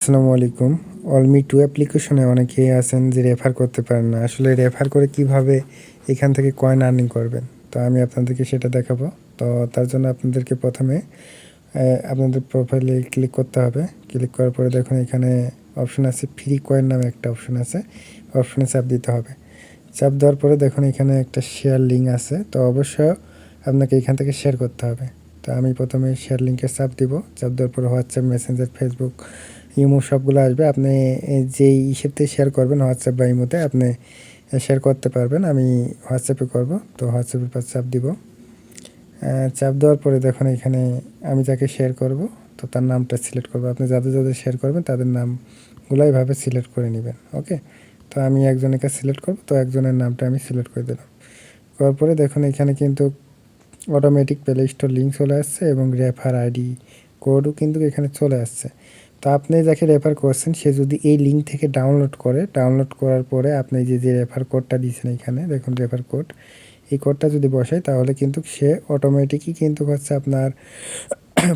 আসসালামু আলাইকুম। অলমি টু অ্যাপ্লিকেশনে অনেকেই আছেন যে রেফার করতে পারেন না। আসলে রেফার করে কিভাবে এখান থেকে কয়েন আর্নিং করবেন, তো আমি আপনাদেরকে সেটা দেখাবো। তো তার জন্য আপনাদেরকে প্রথমে আপনাদের প্রোফাইলে ক্লিক করতে হবে। ক্লিক করার পরে দেখুন এখানে অপশন আছে, ফ্রি কয়েন নামে একটা অপশন আছে, অপশনে চাপ দিতে হবে। চাপ দেওয়ার পরে দেখুন এখানে একটা শেয়ার লিঙ্ক আছে, তো অবশ্যই আপনাকে এখান থেকে শেয়ার করতে হবে। তো আমি প্রথমে শেয়ার লিঙ্কে চাপ দিব। চাপ দেওয়ার পরে হোয়াটসঅ্যাপ, মেসেঞ্জার, ফেসবুক, ইমো সবগুলো আসবে। আপনি যেই ইসেতে শেয়ার করবেন হোয়াটসঅ্যাপ বা ইমোতে আপনি শেয়ার করতে পারবেন। আমি হোয়াটসঅ্যাপে করব, তো হোয়াটসঅ্যাপের পাশে চাপ দিব। চাপ দেওয়ার পরে দেখুন এখানে আমি যাকে শেয়ার করব তো তার নামটা সিলেক্ট করব। আপনি যাদের যাদের শেয়ার করবেন তাদের নামগুলো এইভাবে সিলেক্ট করে নেবেন। ওকে, তো আমি একজনকে সিলেক্ট করব, তো একজনের নামটা আমি সিলেক্ট করে দিলাম। করার পরে দেখুন এখানে কিন্তু অটোমেটিক প্লে স্টোর লিঙ্ক চলে আসছে এবং রেফার আইডি কোডও কিন্তু এখানে চলে আসছে। তো আপনি যাকে রেফার করছেন সে যদি এই লিঙ্ক থেকে ডাউনলোড করে, ডাউনলোড করার পরে আপনি যে রেফার কোডটা দিয়েছেন এখানে দেখুন রেফার কোড, এই কোডটা যদি বসায় তাহলে কিন্তু সে অটোমেটিকই কিন্তু হচ্ছে আপনার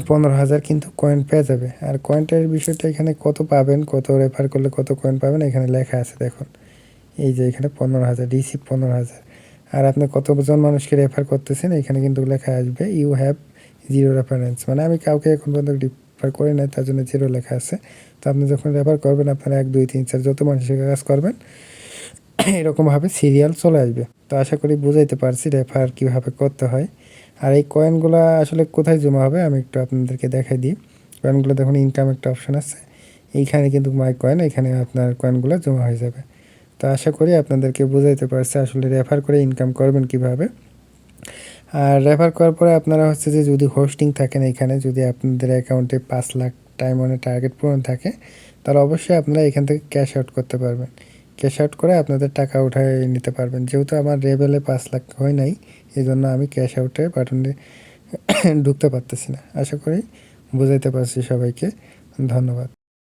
15,000 কিন্তু কয়েন পেয়ে যাবে। আর কয়েনটার বিষয়টা এখানে কত পাবেন, কত রেফার করলে কত কয়েন পাবেন এখানে লেখা আছে দেখুন। এই যে এখানে 15,000 রিসিভ 15,000। আর আপনি কতজন মানুষকে রেফার করতেছেন এখানে কিন্তু লেখা আসবে ইউ হ্যাভ জিরো রেফারেন্স, মানে আমি কাউকে এখন পর্যন্ত রেফার করি নাই, তার জন্য জিরো লেখা আছে। তো আপনি যখন রেফার করবেন আপনারা 1 2 3 4 যত মানুষের কাজ করবেন এরকমভাবে সিরিয়াল চলে আসবে। তো আশা করি বুঝাইতে পারছি রেফার কীভাবে করতে হয়। আর এই কয়েনগুলো আসলে কোথায় জমা হবে আমি একটু আপনাদেরকে দেখাই দিই। কয়েনগুলো দেখুন ইনকাম একটা অপশন আছে, এইখানে কিন্তু মাই কয়েন, এখানে আপনার কয়েনগুলো জমা হয়ে যাবে। তো আশা করি আপনাদেরকে বুঝাইতে পারছি আসলে রেফার করে ইনকাম করবেন কিভাবে। আর রেফার করার পরে আপনারা হচ্ছে যে যদি হোস্টিং থাকেন এখানে, যদি আপনাদের অ্যাকাউন্টে 5 লাখ ডায়মন্ডের টার্গেট পূরণ থাকে তাহলে অবশ্যই আপনারা এখান থেকে ক্যাশ আউট করতে পারবেন। ক্যাশ আউট করে আপনাদের টাকা উঠায় নিতে পারবেন। যেহেতু আমার লেভেলে 5 লাখ হয় নাই এই জন্য আমি ক্যাশ আউটে বাটনে ঢুকতে পারতেছি না। আশা করি বুঝাইতে পারছি সবাইকে। ধন্যবাদ।